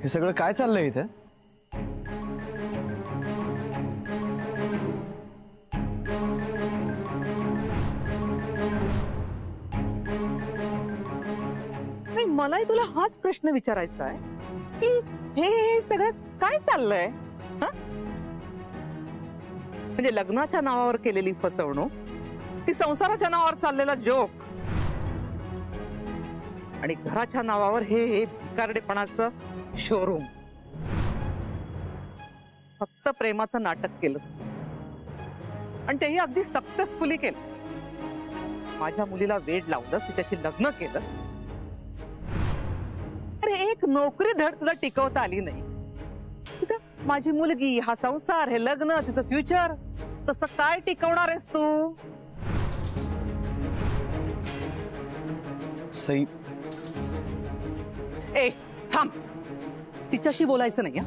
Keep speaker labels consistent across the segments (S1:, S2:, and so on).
S1: हे सगळं काय चाललंय इथे?
S2: नाही, मलाही तुला हाच प्रश्न विचारायचा आहे की हे सगळं काय चाललंय? म्हणजे लग्नाच्या नावावर केलेली फसवणूक, ती संसाराच्या नावावर चाललेला जोक, आणि घराच्या नावावर हे भिकारडेपणाचं शोरूम. फक्त प्रेमाचं नाटक केलंस आणि तेही अगदी सक्सेसफुली केलं. माझ्या मुलीला वेड लावलंस, तिच्याशी लग्न केलं. अरे एक नोकरी धड तुला टिकवता आली नाही. माझी मुलगी, हा संसार, हे लग्न, तिचं फ्युचर, तसं काय टिकवणार आहेस तू?
S1: सई,
S2: ए थांब, तिच्याशी बोलायचं नाही.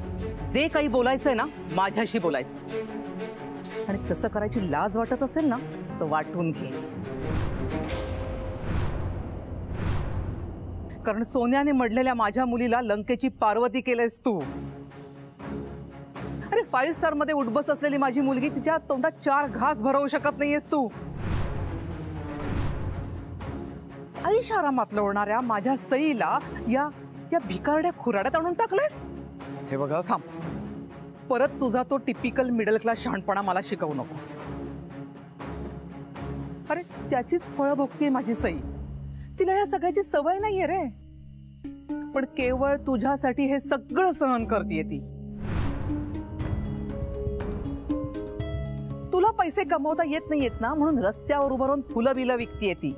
S2: जे काही बोलायचंय ना, माझ्याशी बोलायचं. आणि तसं करायची लाज वाटत असेल ना, तर वाटून घे. कारण सोन्याने मडलेल्या माझ्या मुलीला लंकेची पार्वती केलंयस तू. अरे 5 स्टार मध्ये उठबस असलेली माझी मुलगी, तिच्या तोंडात 4 घास भरवू शकत नाहीयेस तू. ऐशारामात लोळणाऱ्या माझ्या सईला या भिकारड्या खुराड्यात आणून टाकलेस.
S1: हे बघा,
S2: थांब, परत तुझा तो टिपिकल मिडल क्लास शहाणपणा मला शिकवू नकोस. अरे त्याचीच फळं भोगतीये माझी सई. तिला या सगळ्याची सवय नाहीये रे, पण केवळ तुझ्यासाठी हे सगळं सहन करतीये ती. तुला पैसे कमवता येत नाहीयेत ना, म्हणून रस्त्यावर उभं राहून फुलं बिलं विकतीये ती.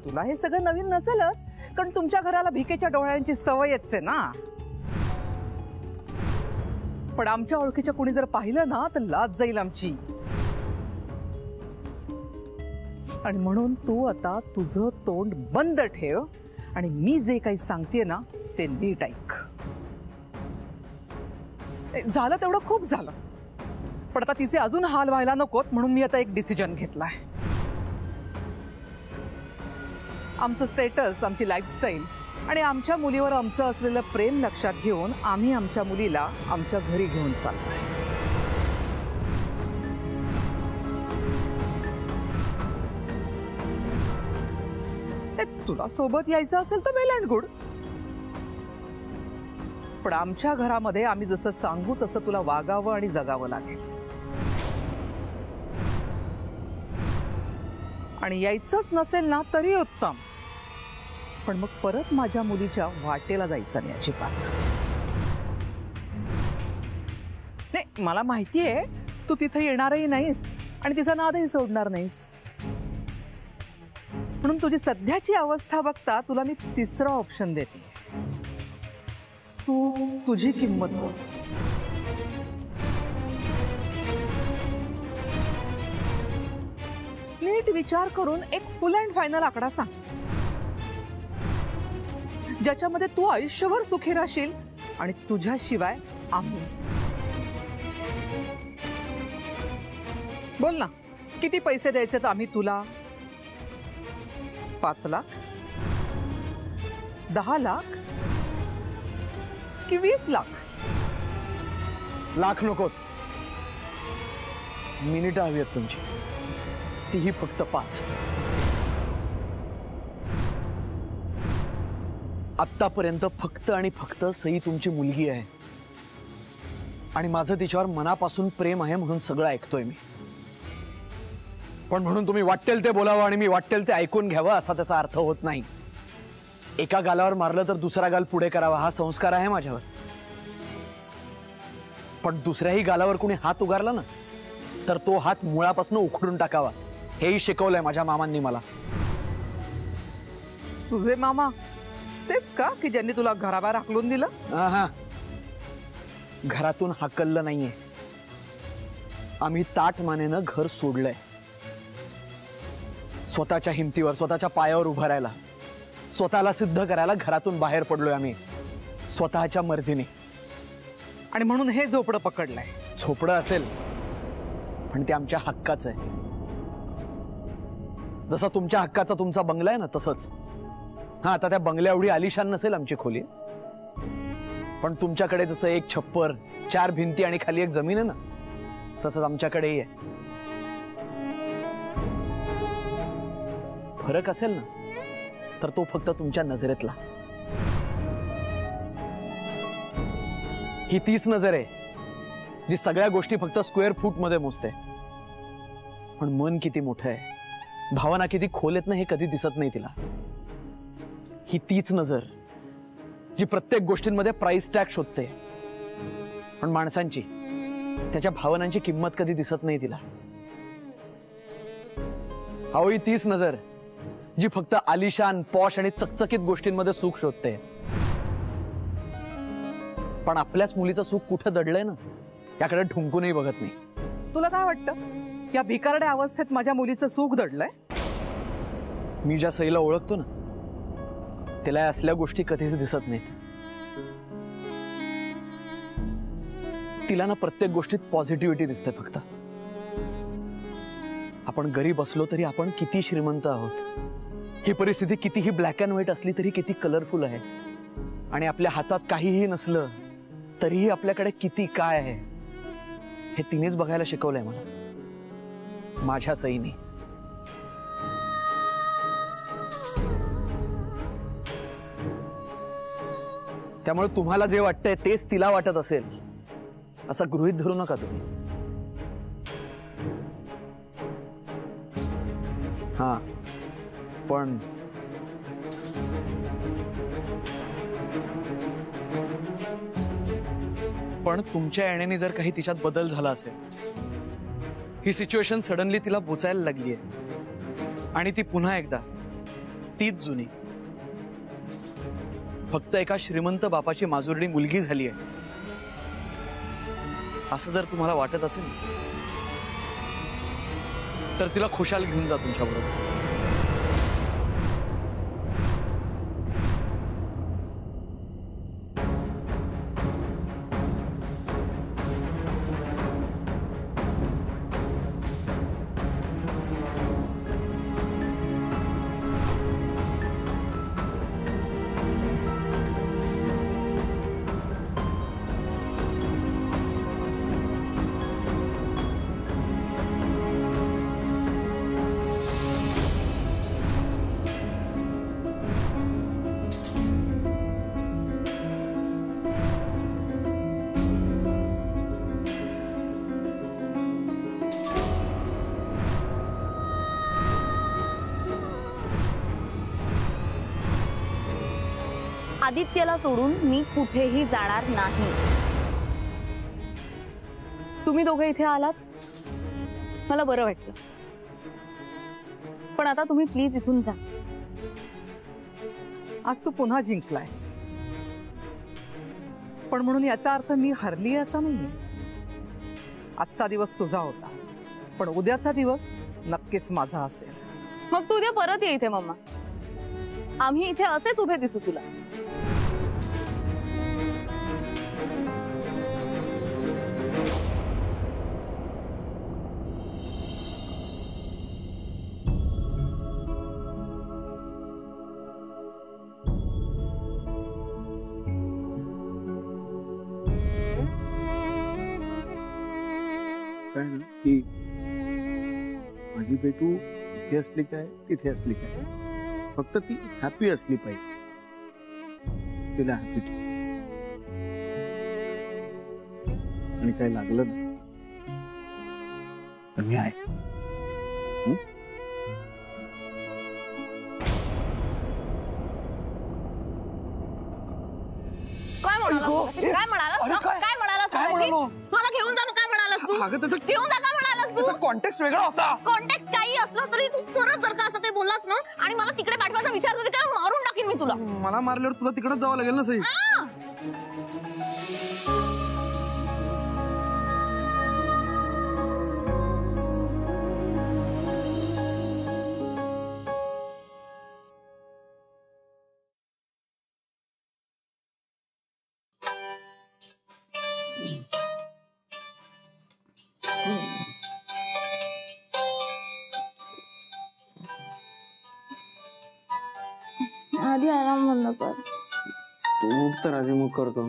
S2: तुला हे सगळं नवीन नसेलच, कारण तुमच्या घराला भिकेच्या डोळ्यांची सवयच आहे ना. पण आमच्या ओळखीच्या कुणी जर पाहिलं ना, तर लाज जाईल आमची. आणि म्हणून तू आता तुझं तोंड बंद ठेव आणि मी जे काही सांगतेय ना, ते नीट ऐक. झालं तेवढं खूप झालं, पण आता तिचे अजून हाल व्हायला नकोत, म्हणून मी आता एक डिसिजन घेतलाय. आमचं स्टेटस, आमची लाईफस्टाईल आणि आमच्या मुलीवर आमचं असलेलं प्रेम लक्षात घेऊन आम्ही आमच्या मुलीला आमच्या घरी घेऊन चाललोय. तुला सोबत यायचं असेल तर वेल अँड गुड, पण आमच्या घरामध्ये आम्ही जसं सांगू तसं तुला वागावं आणि जगावं लागेल. आणि यायचंच नसेल ना तरी उत्तम, पण मग परत माझ्या मुलीच्या वाटेला जायचं नाही अजिबात. नाही, मला माहितीये तू तिथे येणारही नाहीस आणि तिचा नादही सोडणार नाहीस, म्हणून तुझी सध्याची अवस्था बघता तुला मी 3रा ऑप्शन देते. तू तुझी किंमत बघ. नीट विचार करून एक फुल अँड फायनल आकडा सांग, ज्याच्यामध्ये तू आयुष्यभर सुखी राहशील आणि तुझ्याशिवाय आम्ही. बोल ना, किती पैसे द्यायचे तर आम्ही तुला? 5 लाख, 10 लाख की 20 लाख?
S1: लाख नकोत, मिनिटं हवी आहेत तुमची, तीही फक्त 5. आत्तापर्यंत फक्त आणि फक्त सई तुमची मुलगी आहे आणि माझं तिच्यावर मनापासून प्रेम आहे, म्हणून सगळं ऐकतोय मी. पण म्हणून तुम्ही वाटेल ते बोलावं आणि मी वाटेल ते ऐकून घ्यावं असा त्याचा अर्थ होत नाही. एका गालावर मारलं तर दुसरा गाल पुढे करावा, हा संस्कार आहे माझ्यावर. पण दुसऱ्याही गालावर कुणी हात उगारला ना, तर तो हात मुळापासून उखडून टाकावा, हेही शिकवलंय माझ्या मामांनी मला.
S2: तुझे मामा तेच का की ज्यांनी तुला घराबाहेर हाकलून दिलं?
S1: हा, घरातून हाकललं नाहीये, आम्ही ताटमानेनं घर सोडलंय. स्वतःच्या हिमतीवर, स्वतःच्या पायावर उभं राहायला, स्वतःला सिद्ध करायला घरातून बाहेर पडलोय आम्ही, स्वतःच्या मर्जीने.
S2: आणि म्हणून हे झोपडं पकडलंय.
S1: झोपडं असेल पण ते आमच्या हक्काचं आहे. जसा तुमच्या हक्काचा तुमचा बंगला आहे ना, तसंच हा, आता त्या बंगल्या एवढी आलिशान नसेल आमची खोली, पण तुमच्याकडे जसं एक छप्पर, 4 भिंती आणि खाली एक जमीन आहे ना, तसंच आमच्याकडेही आहे. फरक असेल ना, तर तो फक्त तुमच्या नजरेतला. ही तीच नजर आहे जी सगळ्या गोष्टी फक्त स्क्वेअर फूट मध्ये मोजते. पण मन किती मोठं आहे, भावना किती खोल आहेत ना, हे कधी दिसत नाही तिला. ही तीच नजर जी प्रत्येक गोष्टींमध्ये प्राइस टॅग शोधते, पण माणसांची, त्याच्या भावनांची किंमत कधी दिसत नाही तिला. अहो, ही तीच नजर जी फक्त आलिशान, पॉश आणि चकचकीत गोष्टींमध्ये सुख शोधते. पण आपल्याच मुलीचं सुख कुठं दडलंय ना, याकडे ढुंकूनही बघत नाही.
S2: तुला काय वाटतं, या भिकारड्या अवस्थेत माझ्या मुलीचं सुख दडलंय?
S1: मी ज्या सईला ओळखतो ना, तिला या असल्या गोष्टी कधीच दिसत नाहीत. तिला ना प्रत्येक गोष्टीत पॉझिटिव्हिटी दिसते फक्त. आपण गरीब असलो तरी आपण किती श्रीमंत आहोत, ही परिस्थिती कितीही ब्लॅक अँड व्हाईट असली तरी किती कलरफुल आहे, आणि आपल्या हातात काहीही नसलं तरीही आपल्याकडे किती काय आहे, हे तिनेच बघायला शिकवलंय मला, माझ्या सईने. त्यामुळे तुम्हाला जे वाटतंय तेच तिला वाटत असेल असं गृहीत धरू नका तुम्ही. हा, पण तुमच्या येण्याने जर काही तिच्यात बदल झाला असेल, ही सिच्युएशन सडनली तिला बोचायला लागली आहे आणि ती पुन्हा एकदा तीच जुनी, फक्त एका श्रीमंत बापाची माजुरडी मुलगी झाली आहे, असं जर तुम्हाला वाटत असेल तर तिला खुशाल घेऊन जा तुमच्याबरोबर.
S3: आदित्यला सोडून मी कुठेही जाणार नाही. तुम्ही दोघे इथे आलात, मला बरं वाटलं, पण आता तुम्ही प्लीज इथून जा.
S2: आज तू पुन्हा जिंकलायस, पण म्हणून याचा अर्थ मी हरली असा नाहीये. आजचा दिवस तुझा होता, पण उद्याचा दिवस नक्कीच माझा असेल.
S3: मग तू उद्या परत ये इथे मम्मा. आम्ही इथे असेच उभे दिसू तुला.
S4: काय ना की माझी बेटू इथे असली काय तिथे असली काय, फक्त ती हॅपी असली पाहिजे. तिला हॅपी ठेव, आणि काय लागलं ना तर मी आहे.
S3: काय म्हणालास? काय म्हणालास? काय म्हणालास? मला घेऊन जा ना, काय म्हणालास तू? घेऊन जा का म्हणालास तू?
S1: कॉन्टेक्स्ट वेगळा होता.
S3: कॉन्टॅक्ट काही असलं तरी तू परत जर का असं काही बोललास ना आणि मला तिकडे पाठवायचा विचार केला तर मारून टाकीन मी तुला.
S1: मला मारल्यावर तुला तिकडेच जावं लागेल ना सई.
S3: आधी अलार्म बंद कर.
S1: तू उठ तर आधी मग करतो.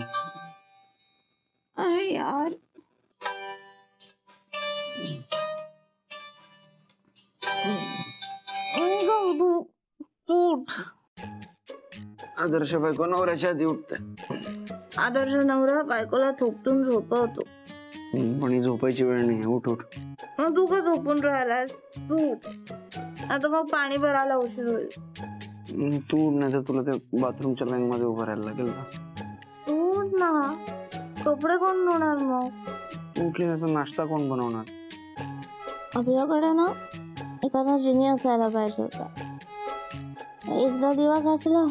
S3: अरे यार उठ.
S1: आदर्श बायको नवऱ्याच्या आधी उठते.
S3: आदर्श नवरा बायकोला थोपटून झोपवतो.
S1: पण झोपायची वेळ नाही. उठ उठ.
S3: मग तू का झोपून राहिलास? तू उठ. आता मग पाणी भरायला उशीर होईल.
S1: तू उठ, नाही तर तुला ते बाथरूमच्या लाईन मध्ये उभं राहायला लागेल ना.
S3: तू उठ ना. कपडे कोण धुणार मग?
S1: उठली नाही तर नाश्ता कोण बनवणार?
S3: आपल्याकडे ना एखादा जिनी असायला पाहिजे होता. एकदा दिवा घासला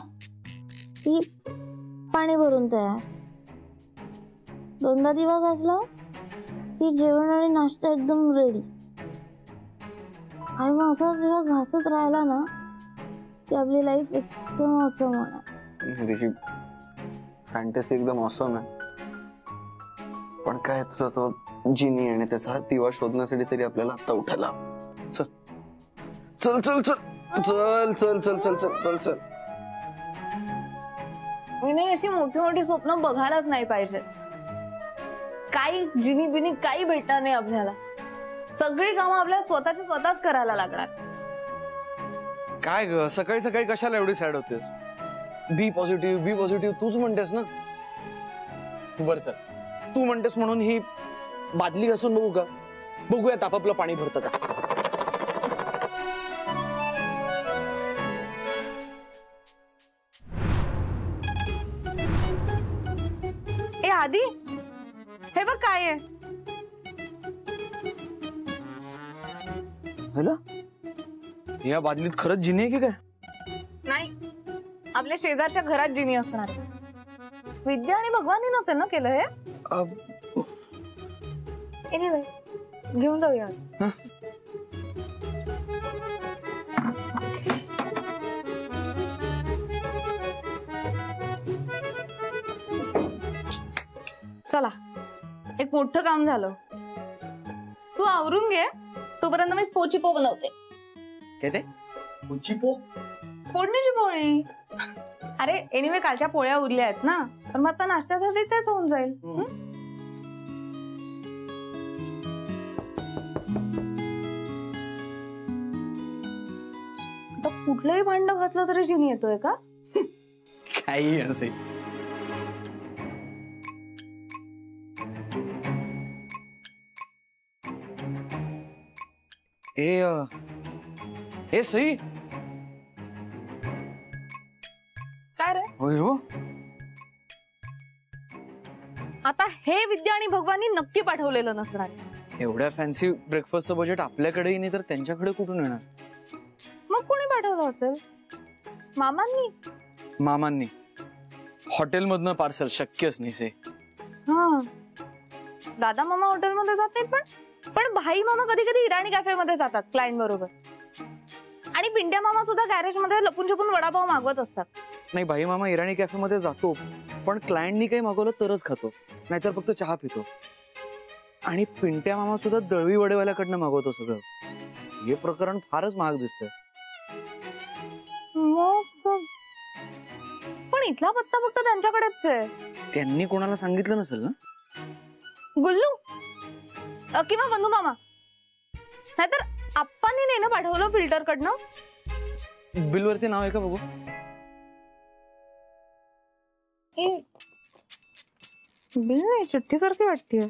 S3: की पाणी भरून तयार. दोनदा दिवा घासला की जेवण आणि नाश्ता एकदम रेडी. आणि मग असाच दिवा घासत राहिला ना की आपली लाईफ एकदम ऑसम होणार.
S1: त्याची फॅन्टसी एकदम ऑसम आहे. पण काय तुझा तो जिनी आणि त्याचा दिवा शोधण्यासाठी तरी आपल्याला आता उठायला. चल चल चल चल चल चल चल चल चल चल.
S3: विनय अशी मोठी मोठी स्वप्न बघायलाच नाही पाहिजे. काही जिनी बिनी काही भेटणार नाही आपल्याला. सगळी कामं आपल्याला स्वतःच करायला लागणार.
S1: काय ग सकाळी सकाळी कशाला एवढी सॅड होतेस? बी पॉझिटिव्ह तूच म्हणतेस ना. बर चल, तू म्हणतेस म्हणून ही बादली घासून बघू का? बघूयात आपापलं पाणी भरतं का.
S3: ए आधी हे बघ काय आहे.
S1: या बादलीत खरंच जिनी आहे की काय?
S3: नाही, आपल्या शेजारच्या घरात जिनी असणार. विद्या आणि भगवानी नसेल ना केलं हे. एनिवे घेऊन जाऊया. चला, एक मोठं काम झालं. तू आवरून घे, तोपर्यंत मी पोचिपो बनवते.
S1: काय ते? पोचिपो?
S3: फोडणीची पोळी. अरे एनिवे कालच्या पोळ्या उरल्या आहेत ना, तर मग आता नाश्त्यासाठी तेच होऊन जाईल. आता कुठलंही भांड घासलं तरी जिनी येतोय का?
S1: काही असे. ए सई.
S3: काय रे?
S1: होय हो.
S3: आता हे विद्या आणि भगवानी नक्की पाठवलेलं नसणार.
S1: एवढ्या फॅन्सी ब्रेकफास्टचं बजेट आपल्याकडेही नाही तर त्यांच्याकडे कुठून येणार?
S3: मग कोणी पाठवलं असेल? मामांनी.
S1: मामांनी. हॉटेलमधनं पार्सल शक्यच नाही से.
S3: हा, दादा मामा हॉटेलमध्ये जात नाहीत, पण भाई मामा कधी कधी इराणी कॅफे मध्ये जातात क्लायंट बरोबर. आणि पिंट्या मामा सुद्धा गॅरेज मध्ये लपून छपून वडापाव मागवत असतात.
S1: नाही, भाई मामा इराणी कॅफे मध्ये जातो, पण क्लायंटनी काही मागवलं तरच खातो, नाहीतर फक्त चहा पितो. आणि पिंट्या मामा सुद्धा दळवी वडेवाल्याकडनं मागवतो सगळं. हे प्रकरण फारच महाग दिसतंय.
S3: पण इथला पत्ता फक्त त्यांच्याकडेच आहे.
S1: त्यांनी कोणाला सांगितलं नसेल ना?
S3: गुल्लू किंवा बंधू मामा, नाहीतर आप्पांनी नाही ना पाठवलं फिल्टर कडनं.
S1: बिल वरती नाव आहे का बघू?
S3: बिल नाही, चिठ्ठी सारखी वाटतेय.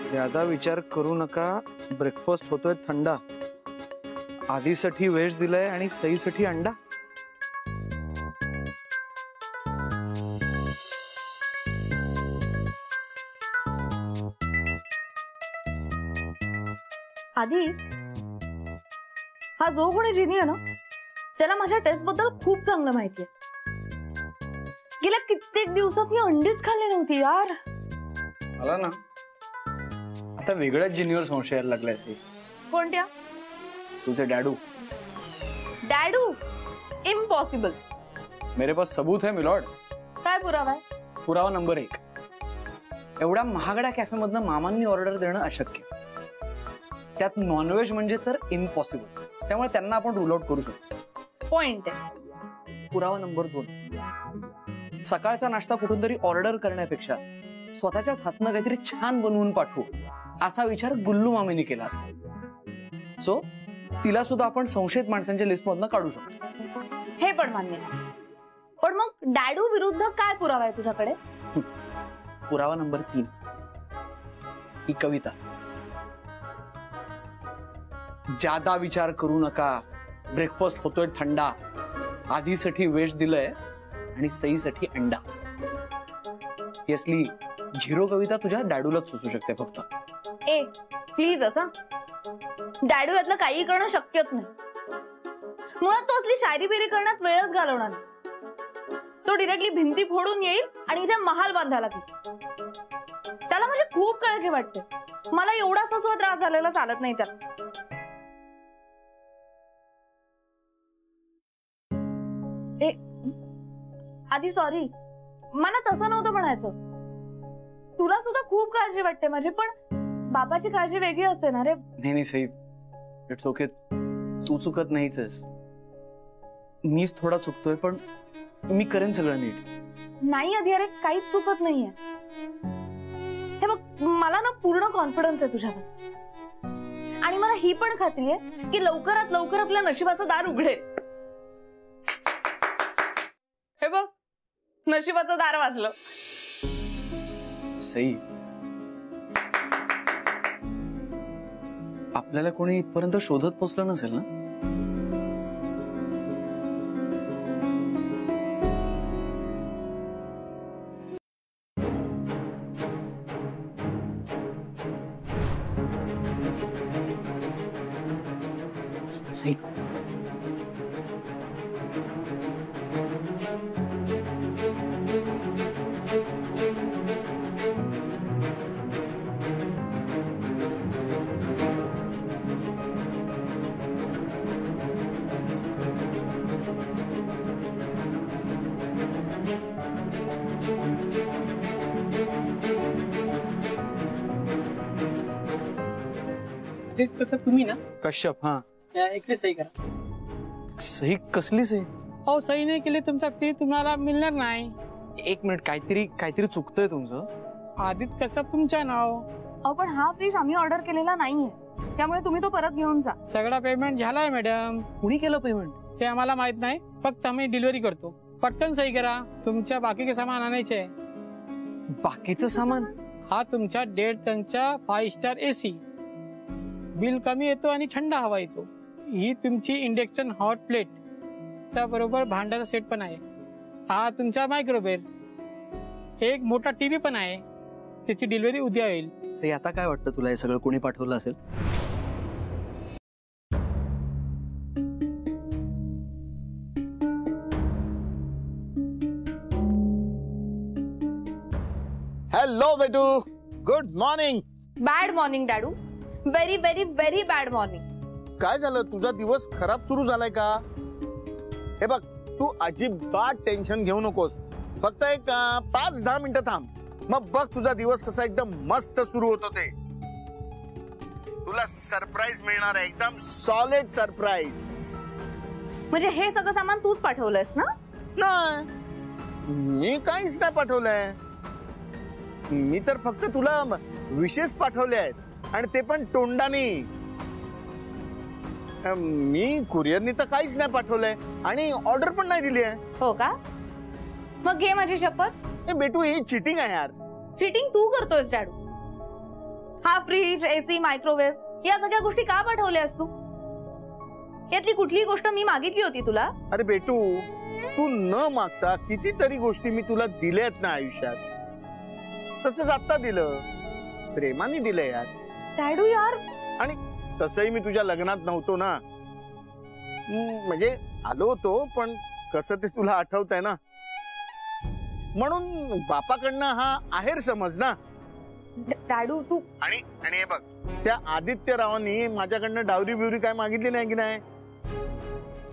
S1: ज्यादा विचार करू नका. ब्रेकफास्ट होतोय थंडा. आधीसाठी व्हेज दिलाय आणि सईसाठी अंडा.
S3: आधी हा जो कोणी जिनी आहे ना, त्याला माझ्या टेस्ट बद्दल खूप चांगलं माहितीये. गेल्या कित्येक दिवसात मी अंडीच खाल्ली नव्हती यार.
S1: मला ना आता वेगळ्याच जिनीवर संशय यायला लागलाय.
S3: कोणत्या?
S1: तुझे डॅडू.
S3: डॅडू? इम्पॉसिबल.
S1: मेरे पास सबूत है मिलॉर्ड.
S3: काय पुरावा आहे?
S1: पुरावा नंबर 1. एवढ्या महागड्या कॅफे मधनं मामांनी ऑर्डर देणं अशक्य. त्यात नॉनव्हेज म्हणजे तर इम्पॉसिबल. त्यामुळे त्यांना आपण रूल आउट करू शकतो.
S3: पॉइंट आहे.
S1: पुरावा नंबर 2, सकाळचा नाश्ता कुठून तरी ऑर्डर करण्यापेक्षा स्वतःच्याच हातनं काहीतरी छान बनवून पाठवू असा विचार गुल्लू मामीने केला असता. सो तिला सुद्धा आपण संशयित माणसांच्या लिस्ट मधनं काढू शकतो.
S3: हे पण मान्य आहे. पण मग डॅडू विरुद्ध काय पुरावा आहे तुझ्याकडे?
S1: पुरावा नंबर 3, ही कविता. जादा विचार करू नका, ब्रेकफास्ट होतोय थंडा, आधीसाठी वेश दिलंय आणि सईसाठी अंडा. ही असली झिरो कविता तुझ्या डॅडूलाच सुचू शकते फक्त.
S3: ए प्लीज असं डॅडू यातलं काही करणं शक्यच नाही. मुळात तो असली शायरी बिरी करण्यात वेळच घालवणार नाही. तो डिरेक्टली भिंती फोडून येईल आणि इथे महाल बांधायला लागेल. त्याला म्हणजे खूप काळजी वाटते. मला एवढा ससवा त्रास झालेला चालत नाही त्याला. ए आधी सॉरी, मला तसं नव्हतं म्हणायचं. तुला सुद्धा खूप काळजी वाटते माझी, पण बाबाची काळजी वेगळी असते ना रे.
S1: नाही सई, इट्स ओके. तू चुकत नाहीच आहेस, मीच थोडा चुकतोय, पण मी करेन सगळं नीट.
S3: नाही आधी, अरे काहीच चुकत नाहीये. हे बघ, मला ना पूर्ण कॉन्फिडन्स आहे तुझ्यावर. आणि मला ही पण खात्री आहे की लवकरात लवकर आपल्या नशिबाचं दार उघडेल. हे बघ, नशिबाचं दार वाजलं.
S1: सई, आपल्याला कोणी इथपर्यंत शोधत पोचलं नसेल ना? सई,
S5: कसं तुम्ही ना
S1: कश्यप. हा,
S5: इकडे सही करा.
S1: सही कसली सही?
S5: हो, सही नाही केली तुमचा फी तुम्हाला मिळणार नाही.
S1: एक मिनिट, काहीतरी चुकतंय तुमचं.
S5: आधीत कसं तुमचं नाव.
S3: अहो पण हा फ्रीज आम्ही ऑर्डर केलेला नाहीये, त्यामुळे तुम्ही तो परत घेऊन जा.
S5: सगळा पेमेंट झालाय मॅडम.
S1: कुणी केलं पेमेंट?
S5: ते आम्हाला माहित नाही, फक्त आम्ही डिलिव्हरी करतो. पटकन सही करा, तुमच्या बाकीचे सामान आणायचे.
S1: बाकीचं सामान?
S5: हा तुमचा 1.5 टनचा 5 स्टार AC. बिल कमी येतो आणि थंड हवा येतो. ही तुमची इंडक्शन हॉट प्लेट, त्याबरोबर भांड्याचा सेट पण आहे. हा तुमचा मायक्रोवेव्ह, एक मोठा टीव्ही पण आहे. त्याची डिलिव्हरी उद्या येईल.
S1: सई, आता काय वाटतं तुला, हे सगळं कोणी पाठवलं असेल?
S4: हॅलो बेटू, गुड मॉर्निंग.
S3: बॅड मॉर्निंग डॅडू, very very very bad morning.
S4: काय झालं, तुझा दिवस खराब सुरू झालाय का? हे बघ, तू अजिबात टेन्शन घेऊ नकोस. फक्त एक 5-10 मिनिटं थांब, मग बघ तुझा दिवस कसा एकदम मस्त सुरू होतो. ते तुला सरप्राईज मिळणार आहे, एकदम सॉलिड सरप्राईज.
S3: म्हणजे हे सगळं सामान तूच पाठवलंयस ना?
S4: नाही, मी काहीच नाही पाठवलंय. मी तर फक्त तुला विशेष पाठवले आहेत, आणि ते पण तोंडाने. मी कुरिअरनी तर काहीच नाही पाठवलंय आणि ऑर्डर पण नाही दिली आहे.
S3: हो का? मग घे माझी शपथ.
S4: ए बेटू, ही चिटिंग आहे यार.
S3: चिटिंग तू करतोयस डॅडू. हा फ्रीज, AC, मायक्रोवेव्ह या सगळ्या गोष्टी का पाठवल्यास तू? यातली कुठलीही गोष्ट मी मागितली होती तुला?
S4: अरे बेटू, तू न मागता कितीतरी गोष्टी मी तुला दिल्यात ना आयुष्यात. तसंच आता दिलं, प्रेमाने दिलं यार.
S3: डॅडू यार.
S4: आणि तसंही मी तुझ्या लग्नात नव्हतो ना. म्हणजे आलो होतो, पण कसं ते तुला आठवतंय ना, म्हणून बापाकडनं हा आहेर समज ना.
S3: डॅडू तू.
S4: आणि हे बघ, त्या आदित्य रावांनी माझ्याकडनं डावरी बिवरी काय मागितली नाही की नाही,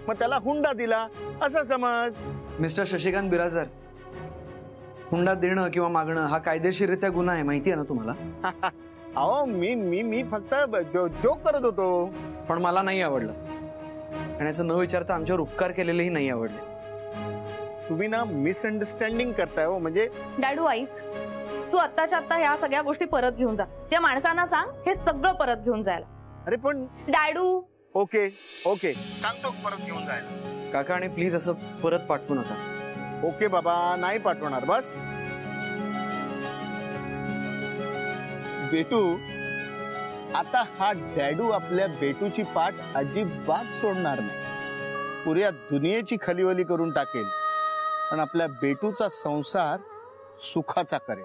S4: मग त्याला हुंडा दिला असं समज.
S1: मिस्टर शशिकांत बिराजदार, हुंडा देणं किंवा मागणं हा कायदेशीररित्या गुन्हा आहे, माहिती आहे ना तुम्हाला?
S4: अहो मी फक्त जोक करत होतो.
S1: पण मला नाही आवडलं. आणि असं न विचारता आमच्यावर उपकार केलेलेही नाही आवडले.
S4: तुम्ही ना मिसअंडरस्टँडिंग करताय हो. म्हणजे
S3: डॅडू ऐक, तू आत्ताच्या आत्ता ह्या सगळ्या गोष्टी परत घेऊन जा. त्या माणसांना सांग हे सगळं परत घेऊन जायला.
S4: अरे पण
S3: डॅडू
S4: ओके ओके सांगतो परत घेऊन जायला.
S1: काका, आणि प्लीज असं परत पाठवू नका.
S4: ओके बाबा, नाही पाठवणार. बस बेटू, आता हा डॅडू आपल्या बेटूची पाठ अजिबात सोडणार नाही. पुऱ्या दुनियेची खलीवली करून टाकेल पण आपल्या बेटूचा संसार सुखाचा करेल.